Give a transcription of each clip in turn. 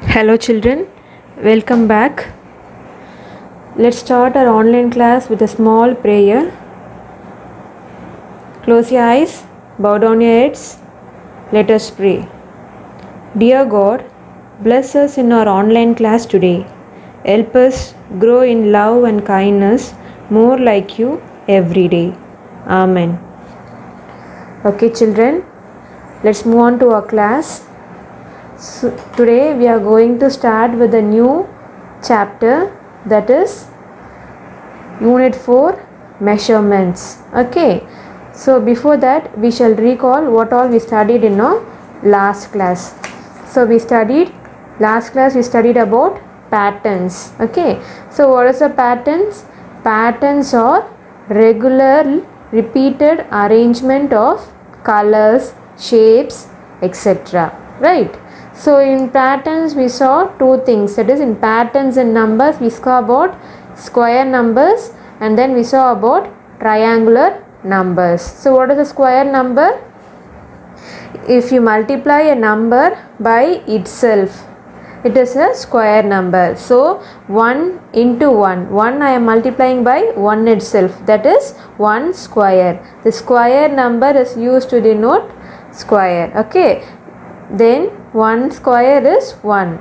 Hello children, welcome back. Let's start our online class with a small prayer. Close your eyes, bow down your heads. Let us pray. Dear God, bless us in our online class today. Help us grow in love and kindness more like you every day. Amen. Okay children, let's move on to our class. So today we are going to start with a new chapter, that is Unit 4 Measurements. Okay, so before that we shall recall what all we studied in our last class. So last class we studied about patterns. Okay, so what is the patterns? Patterns are regular repeated arrangement of colors, shapes, etc. Right? So in patterns we saw two things, that is in patterns and numbers we saw about square numbers and then we saw about triangular numbers. So what is a square number? If you multiply a number by itself, it is a square number. So 1 into 1 I am multiplying by 1 itself, that is 1 square. The square number is used to denote square. Okay, then 1 square is 1.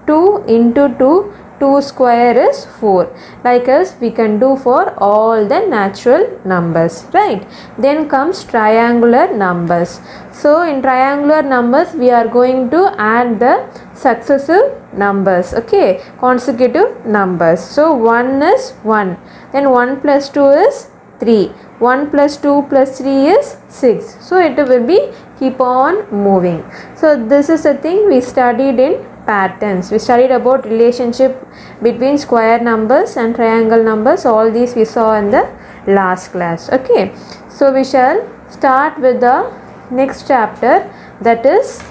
2 into 2, 2 square is 4. Like us we can do for all the natural numbers, right? Then comes triangular numbers. So in triangular numbers we are going to add the successive numbers, okay, consecutive numbers. So 1 is 1, then 1 plus 2 is 3, 1 plus 2 plus 3 is 6. So it will be keep on moving. So this is the thing we studied in patterns. We studied about relationship between square numbers and triangle numbers. All these we saw in the last class. Okay, so we shall start with the next chapter, that is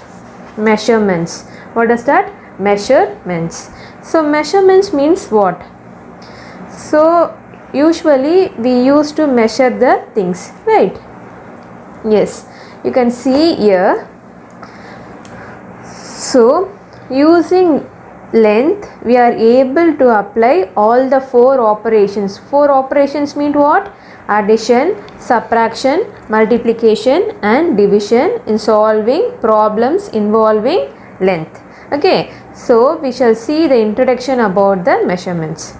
measurements. What is that? Measurements. So measurements means what? So usually we used to measure the things, right? Yes, you can see here. So using length we are able to apply all the 4 operations. 4 operations mean what? Addition, subtraction, multiplication and division in solving problems involving length. Okay, so we shall see the introduction about the measurements.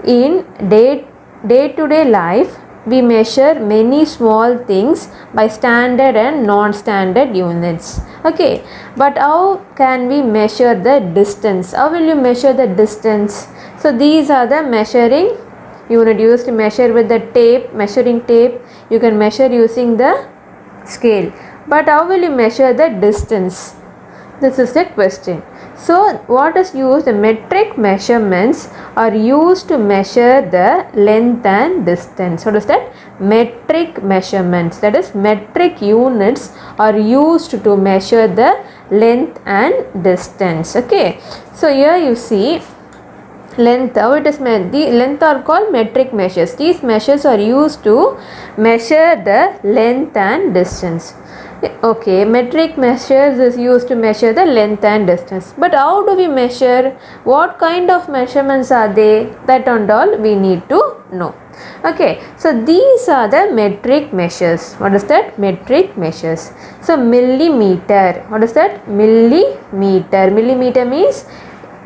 In day-to-day life we measure many small things by standard and non-standard units. Okay, but how can we measure the distance? How will you measure the distance? So these are the measuring unit used to measure with the tape, measuring tape. You can measure using the scale, but how will you measure the distance? This is the question. So what is used? The metric measurements are used to measure the length and distance. What is that? Metric measurements, that is metric units are used to measure the length and distance. Okay, so here you see length, how it is meant. The length are called metric measures. These measures are used to measure the length and distance. Okay, metric measures is used to measure the length and distance. But how do we measure? What kind of measurements are they? That and all we need to know. Okay, so these are the metric measures. What is that? Metric measures. So millimeter. What is that? Millimeter. Millimeter means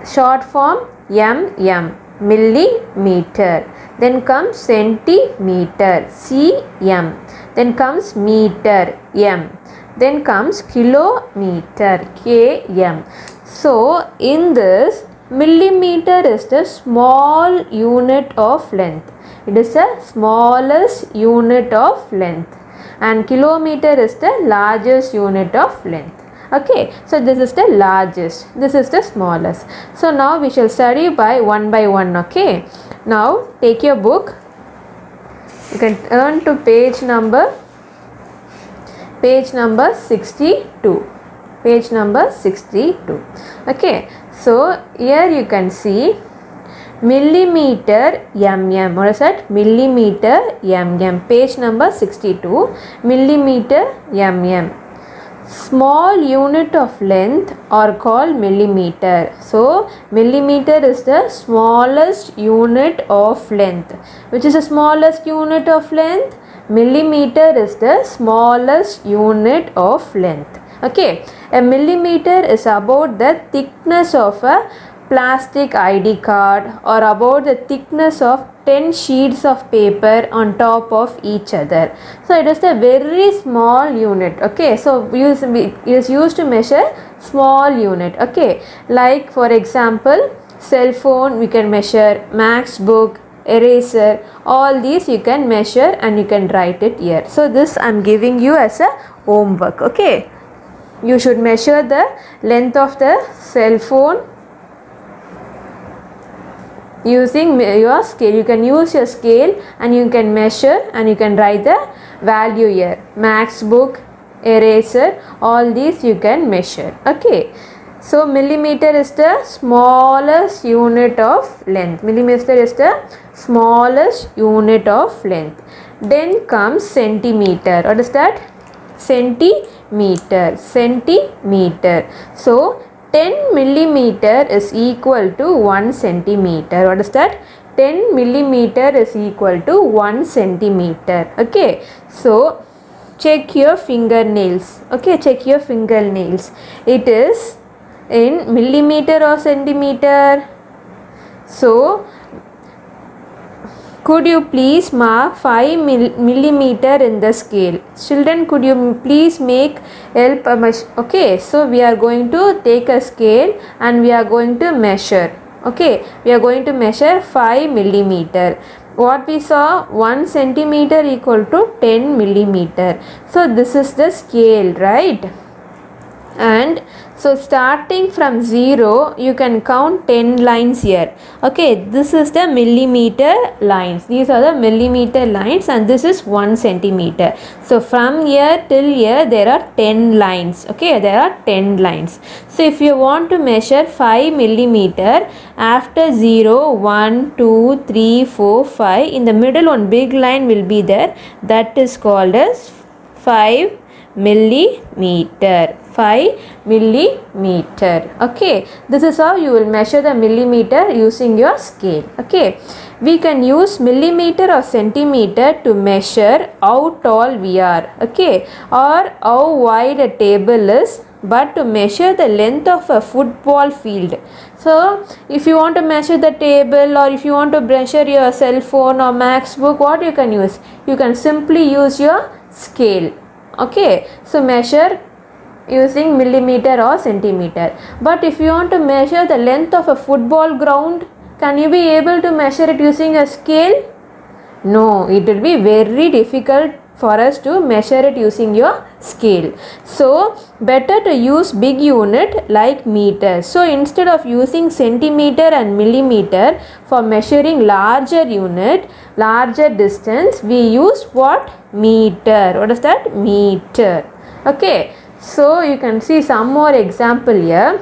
short form mm. Millimeter. Then comes centimeter, cm. Then comes meter, m. Then comes kilometer, km. So in this, millimeter is the small unit of length. It is the smallest unit of length, and kilometer is the largest unit of length. Okay, so this is the largest, this is the smallest. So now we shall study by one. Okay, now take your book. You can turn to page number 62. Page number 62. Okay, so here you can see millimeter mm. What is that? Millimeter mm. Page number 62. Millimeter mm. small unit of length are called millimeter. So millimeter is the smallest unit of length. Which is the smallest unit of length? Millimeter is the smallest unit of length. Okay, a millimeter is about the thickness of a plastic ID card or about the thickness of 10 sheets of paper on top of each other. So it is a very small unit. Okay, so it is used to measure small unit. Okay, like for example, cell phone we can measure, Max book, eraser, all these you can measure and you can write it here. So this I am giving you as a homework. Okay, you should measure the length of the cell phone using your scale. You can use your scale and you can measure and you can write the value here. Max book, eraser, all these you can measure. Okay, so millimeter is the smallest unit of length. Millimeter is the smallest unit of length. Then comes centimeter. What is that? Centimeter. Centimeter. So 10 millimeter is equal to 1 centimeter. What is that? 10 millimeter is equal to 1 centimeter. Okay, so check your fingernails. Okay, check your fingernails. It is in millimeter or centimeter? So could you please mark 5 millimeter in the scale? Children, could you please help a measure? Okay, so we are going to take a scale and we are going to measure. Okay, we are going to measure 5 millimeter. What we saw, 1 centimeter equal to 10 millimeter. So this is the scale, right? And so starting from 0 you can count 10 lines here. Okay, this is the millimeter lines. These are the millimeter lines and this is 1 centimeter. So from here till here there are 10 lines. Okay, there are 10 lines. So if you want to measure 5 millimeter, after 0, 1, 2, 3, 4, 5, in the middle one big line will be there. That is called as 5 millimeter. 5 millimeter. Okay, this is how you will measure the millimeter using your scale. Okay, we can use millimeter or centimeter to measure how tall we are. Okay, or how wide a table is, but to measure the length of a football field. So if you want to measure the table or if you want to measure your cell phone or Max book, what you can use? You can simply use your scale. Okay, so measure using millimeter or centimeter. But if you want to measure the length of a football ground, can you be able to measure it using a scale? No, it will be very difficult for us to measure it using your scale. So better to use big unit like meter. So instead of using centimeter and millimeter for measuring larger unit, larger distance, we use what? Meter. What is that? Meter. Okay, so you can see some more example here.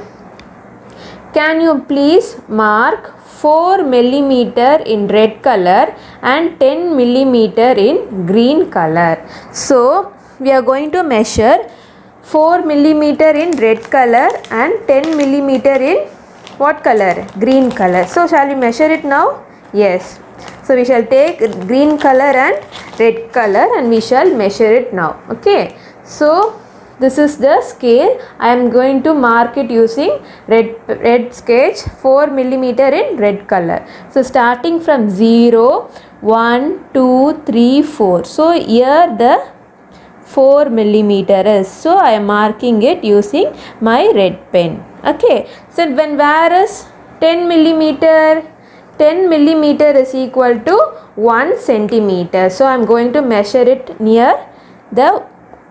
Can you please mark 4 millimeter in red color and 10 millimeter in green color? So we are going to measure 4 millimeter in red color and 10 millimeter in what color? Green color. So shall we measure it now? Yes. So we shall take green color and red color and we shall measure it now. Okay. So this is the scale. I am going to mark it using red sketch, 4 millimeter in red color. So starting from 0, 1, 2, 3, 4. So here the 4 millimeter is. So I am marking it using my red pen. Okay. So when where is 10 millimeter? 10 millimeter is equal to 1 centimeter. So I am going to measure it near the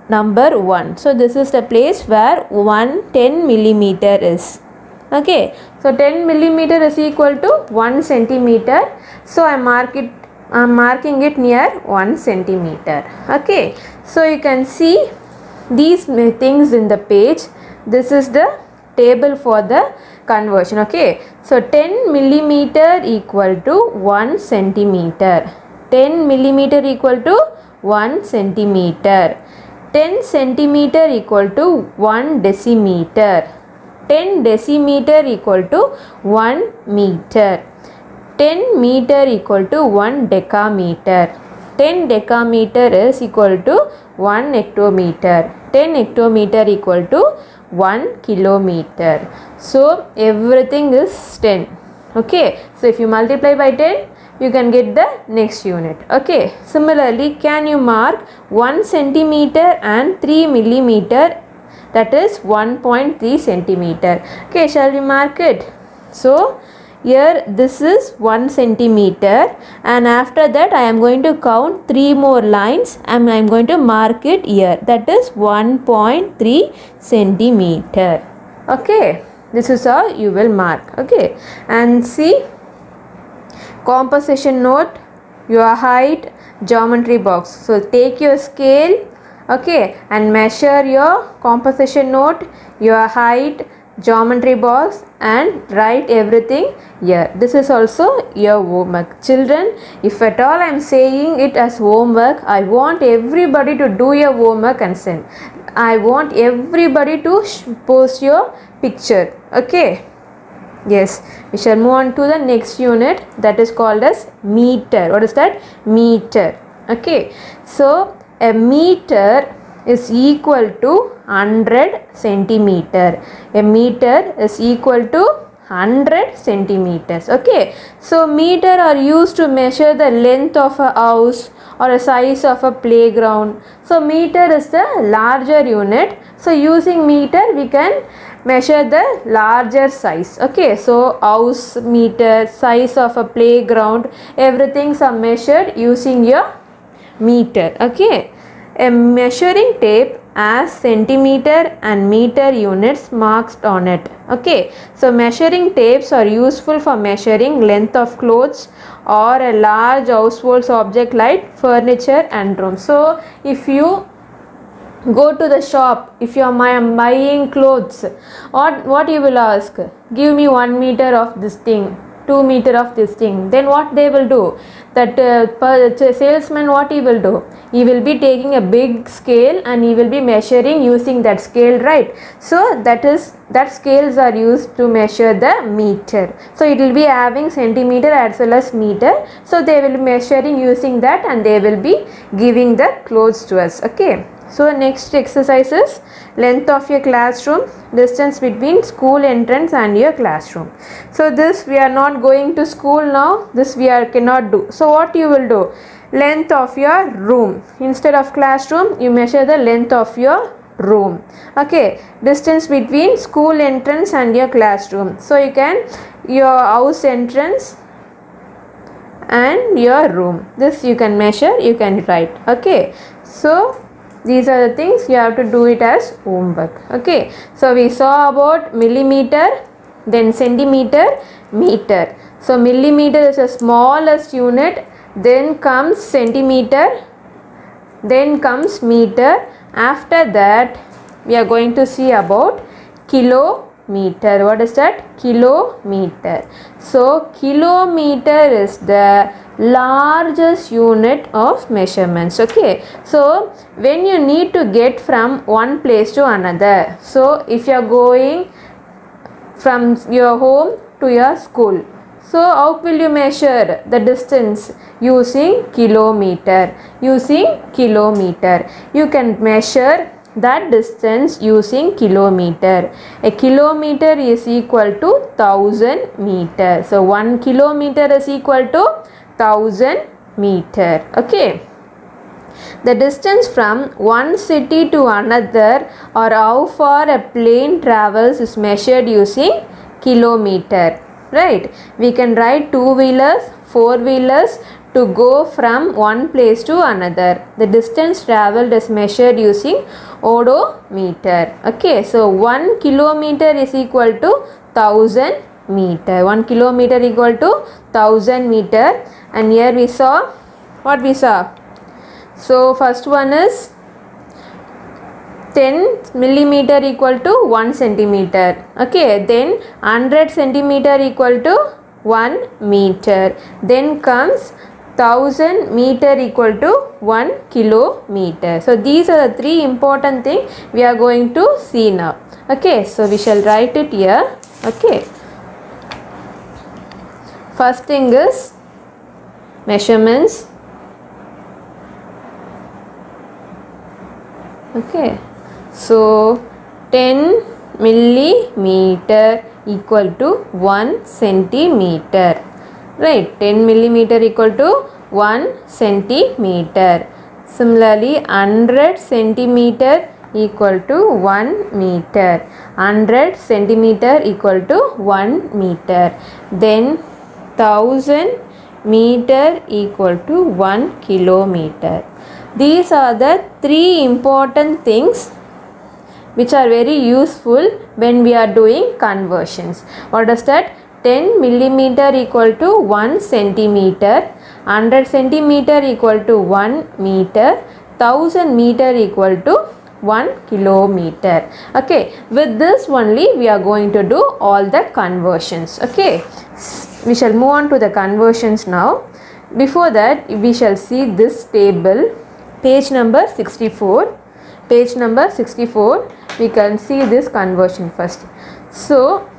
number 1. So this is the place where 10 millimeter is. Okay, so 10 millimeter is equal to 1 centimeter. So I am marking it near 1 centimeter. Okay, so you can see these things in the page. This is the table for the conversion. Okay, so 10 millimeter equal to 1 centimeter. 10 millimeter equal to 1 centimeter. 10 centimeter equal to 1 decimeter. 10 decimeter equal to 1 meter. 10 meter equal to 1 decameter. 10 decameter is equal to 1 hectometer. 10 hectometer equal to 1 kilometer. So everything is 10. Okay, so if you multiply by 10, you can get the next unit. Okay, similarly, can you mark 1 centimeter and 3 millimeter, that is 1.3 centimeter. Okay, shall we mark it? So here this is 1 centimeter, and after that I am going to count 3 more lines and I am going to mark it here, that is 1.3 centimeter. Okay, this is how you will mark. Okay, and see, composition note, your height, geometry box. So take your scale, okay, and measure your composition note, your height, geometry box, and write everything here. This is also your homework. Children, if at all I am saying it as homework, I want everybody to do your homework and send. I want everybody to post your picture. Okay. Yes, we shall move on to the next unit, that is called as meter. What is that? Meter. Okay, so a meter is equal to 100 centimeter. A meter is equal to 100 centimeters. Okay, so meter are used to measure the length of a house or a size of a playground. So meter is the larger unit. So using meter we can measure the larger size. Okay, so house meter, size of a playground, everything are measured using your meter. Okay, a measuring tape has centimeter and meter units marked on it. Okay, so measuring tapes are useful for measuring length of clothes or a large household object like furniture and rooms. So if you go to the shop, if you are buying clothes, what you will ask? Give me 1 meter of this thing, 2 meter of this thing. Then what they will do? That salesman, what he will do? He will be taking a big scale and he will be measuring using that scale, right? So that scales are used to measure the meter. So it will be having centimeter as well as meter. So they will be measuring using that and they will be giving the clothes to us. Okay. So next exercise is length of your classroom, distance between school entrance and your classroom. So this we are not going to school now, this we cannot do. So what you will do? Length of your room. Instead of classroom, you measure the length of your room. Okay, distance between school entrance and your classroom. So you can, your house entrance and your room, this you can measure, you can write. Okay, so these are the things you have to do it as homework. Okay, so we saw about millimeter, then centimeter, meter. So millimeter is the smallest unit, then comes centimeter, then comes meter. After that we are going to see about kilometer. What is that? Kilometer. So kilometer is the largest unit of measurements. Okay, so when you need to get from one place to another, so if you are going from your home to your school, so how will you measure the distance? Using kilometer. Using kilometer, you can measure that distance using kilometer. A kilometer is equal to 1000 meter. So 1 kilometer is equal to 1000 meter. Okay, the distance from one city to another or how far a plane travels is measured using kilometer, right? We can ride 2-wheelers, 4-wheelers to go from one place to another. The distance traveled is measured using odometer. Okay, so 1 kilometer is equal to 1000 meter. 1 kilometer equal to 1000 meter. And here we saw, what we saw? So first one is 10 millimeter equal to 1 centimeter. Okay, then 100 centimeter equal to 1 meter. Then comes 1000 meter equal to 1 kilometer. So these are the three important things we are going to see now. Okay, so we shall write it here. Okay, first thing is measurements. Okay, so 10 millimeter equal to 1 centimeter, right? 10 millimeter equal to 1 centimeter. Similarly, 100 centimeter equal to 1 meter. 100 centimeter equal to 1 meter. Then 1000 meter equal to 1 kilometer. These are the three important things which are very useful when we are doing conversions. What is that? 10 millimeter equal to 1 centimeter, 100 centimeter equal to 1 meter, 1000 meter equal to 1 kilometer. Okay, with this only we are going to do all the conversions. Okay, we shall move on to the conversions now. Before that, we shall see this table, page number 64. Page number 64, we can see this conversion first. So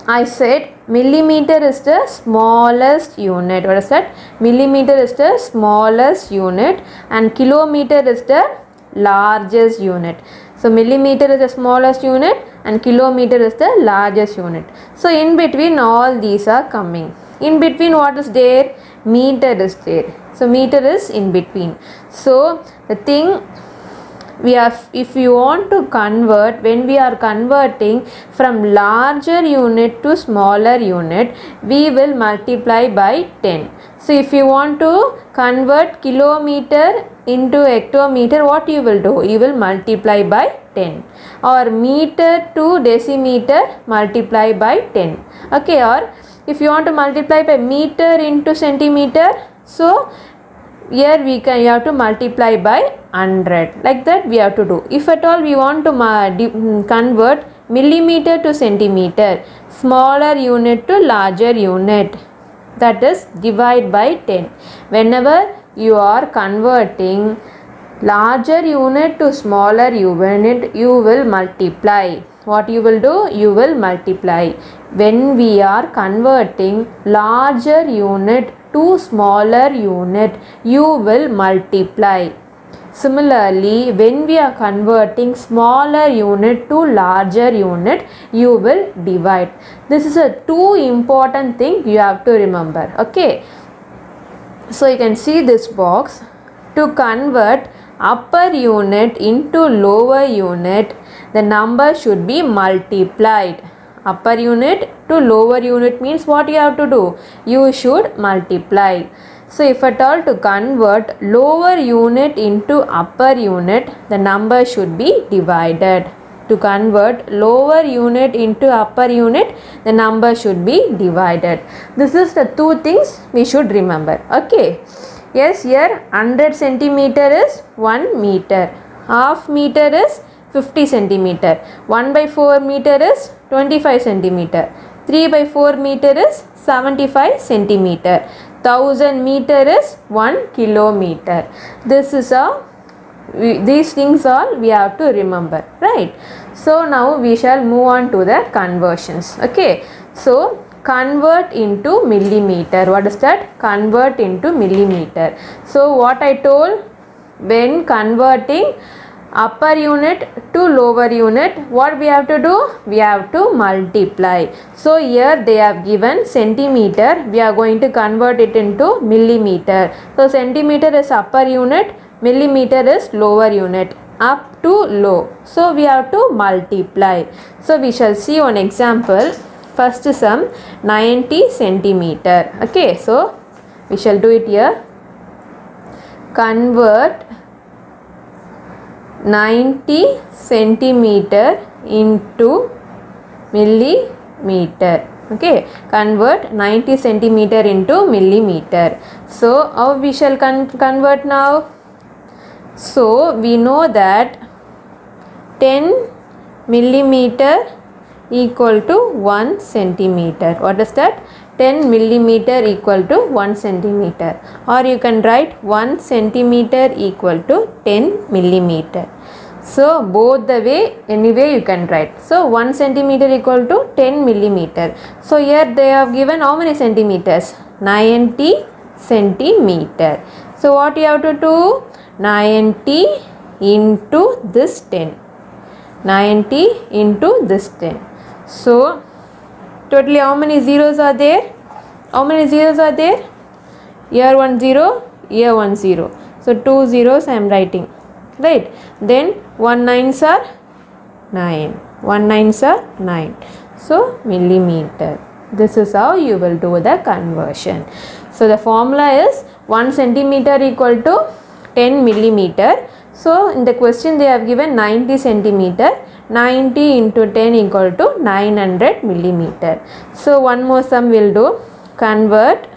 I said millimeter is the smallest unit. What is that? Millimeter is the smallest unit and kilometer is the largest unit. So millimeter is the smallest unit and kilometer is the largest unit. So in between all these are coming. In between what is there? Meter is there. So meter is in between. So the thing we are, if you want to convert, when we are converting from larger unit to smaller unit, we will multiply by 10. So if you want to convert kilometer into hectometer, what you will do? You will multiply by 10. Or meter to decimeter, multiply by 10. Okay, or if you want to multiply by meter into centimeter, so here we can, you have to multiply by 100. Like that we have to do. If at all we want to convert millimeter to centimeter, smaller unit to larger unit, that is divide by 10. Whenever you are converting larger unit to smaller unit, you will multiply. What you will do? You will multiply. When we are converting larger unit to smaller unit, you will multiply. Similarly, when we are converting smaller unit to larger unit, you will divide. This is a two important thing you have to remember. Okay, so you can see this box. To convert upper unit into lower unit, the number should be multiplied. Upper unit to lower unit means what you have to do? You should multiply. So if at all to convert lower unit into upper unit, the number should be divided. To convert lower unit into upper unit, the number should be divided. This is the two things we should remember. Okay. Yes, here 100 centimeter is 1 meter. Half meter is 50 centimeter. 1 by 4 meter is 25 centimeter. 3 by 4 meter is 75 centimeter. 1000 meter is 1 kilometer. This is these things all we have to remember, right? So now we shall move on to the conversions. Okay, so convert into millimeter. What is that? Convert into millimeter. So what I told, when converting upper unit to lower unit, what we have to do? We have to multiply. So here they have given centimeter, we are going to convert it into millimeter. So centimeter is upper unit, millimeter is lower unit, up to low. So we have to multiply. So we shall see one example. First sum 90 centimeter. Okay, so we shall do it here. Convert 90 centimeter into millimeter. Okay, convert 90 centimeter into millimeter. So how we shall convert now? So we know that 10 millimeter equal to 1 centimeter. What is that? 10 millimeter equal to 1 centimeter, or you can write 1 centimeter equal to 10 millimeter. So both the way, anyway you can write. So 1 centimeter equal to 10 millimeter. So here they have given how many centimeters? 90 centimeter. So what you have to do? 90 into this 10. 90 into this 10. So totally how many zeros are there? How many zeros are there? Here 1 0, here 1 0. So 2 zeros I am writing. Right. Then 1 9s are 9. 1 9s are 9. So millimeter. This is how you will do the conversion. So the formula is 1 centimeter equal to 10 millimeter. So in the question they have given 90 centimeter. 90 into 10 equal to 900 millimeter. So one more sum will do. Convert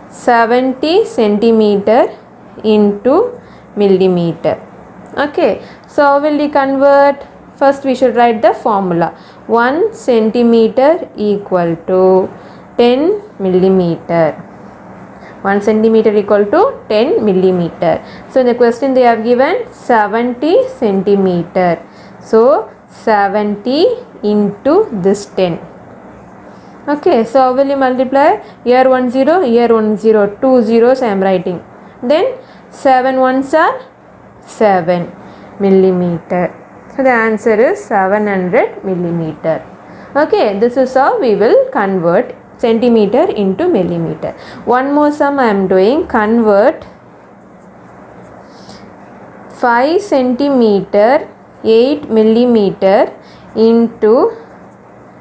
70 centimeter into millimeter. Okay. So how will we convert? First we should write the formula. 1 centimeter equal to 10 millimeter. 1 centimeter equal to 10 millimeter. So in the question they have given 70 centimeter. So 70 into this 10. Okay, so how will you multiply? Here 1 0, here 1 0, 2 zeros I am writing. Then 7 ones are 7 millimeter. So the answer is 700 millimeter. Okay, this is how we will convert centimeter into millimeter. One more sum I am doing. Convert 5 centimeter 8 millimeter into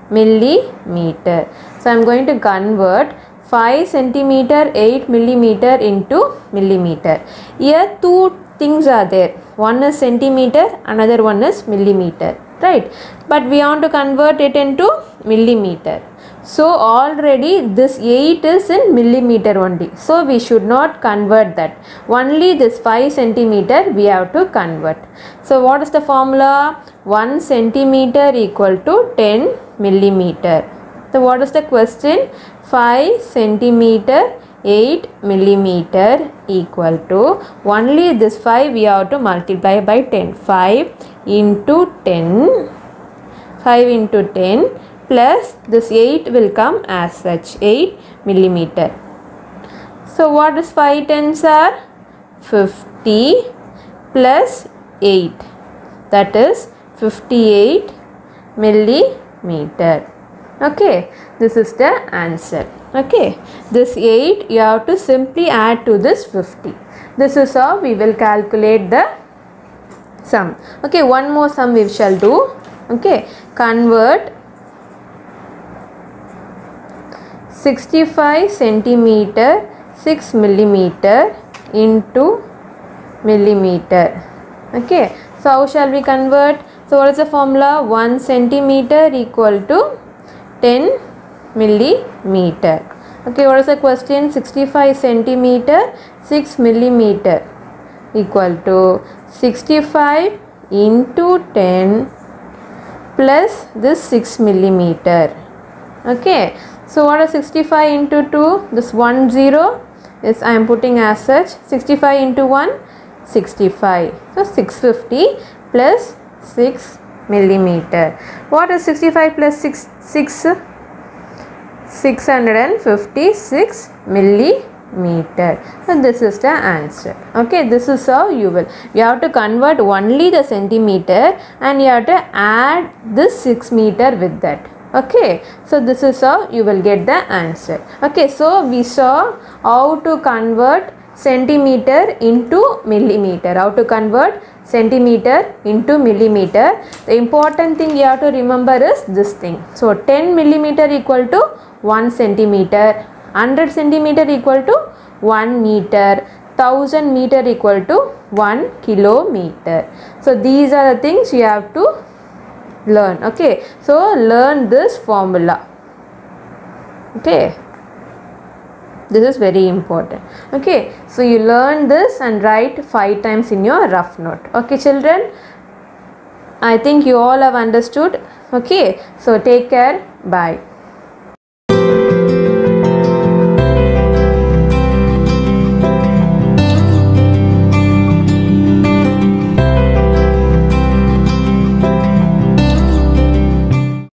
millimeter. So I am going to convert 5 centimeter 8 millimeter into millimeter. Here two things are there. One is centimeter, another one is millimeter, right? But we want to convert it into millimeter. So already this 8 is in millimeter only. So we should not convert that. Only this 5 centimeter we have to convert. So what is the formula? 1 centimeter equal to 10 millimeter. So what is the question? 5 centimeter 8 millimeter equal to, only this 5 we have to multiply by 10. 5 into 10. 5 into 10 plus this 8 will come as such, 8 millimeter. So what is 5 tens are? 50 plus 8, that is 58 millimeter. Okay, this is the answer. Okay, this 8 you have to simply add to this 50. This is how we will calculate the sum. Okay, one more sum we shall do. Okay, convert 65 centimeter 6 millimeter into millimeter. Okay, so how shall we convert? So what is the formula? 1 centimeter equal to 10 millimeter. Okay, what is the question? 65 centimeter 6 millimeter equal to 65 into 10 plus this 6 millimeter. Okay, so what is 65 into 2? This 1 0 is I am putting as such. 65 into 1, 65. So 650 plus 6 millimeter. What is 65 plus 6? 656 millimeter. So this is the answer. Okay, this is how you have to convert only the centimeter and you have to add this 6 meter with that. Okay, so this is how you will get the answer. Okay, so we saw how to convert centimeter into millimeter. How to convert centimeter into millimeter. The important thing you have to remember is this thing. So 10 millimeter equal to 1 centimeter, 100 centimeter equal to 1 meter, 1000 meter equal to 1 kilometer. So these are the things you have to learn. Okay, so learn this formula. Okay, this is very important. Okay, so you learn this and write 5 times in your rough note. Okay children. I think you all have understood. Okay, so take care. Bye.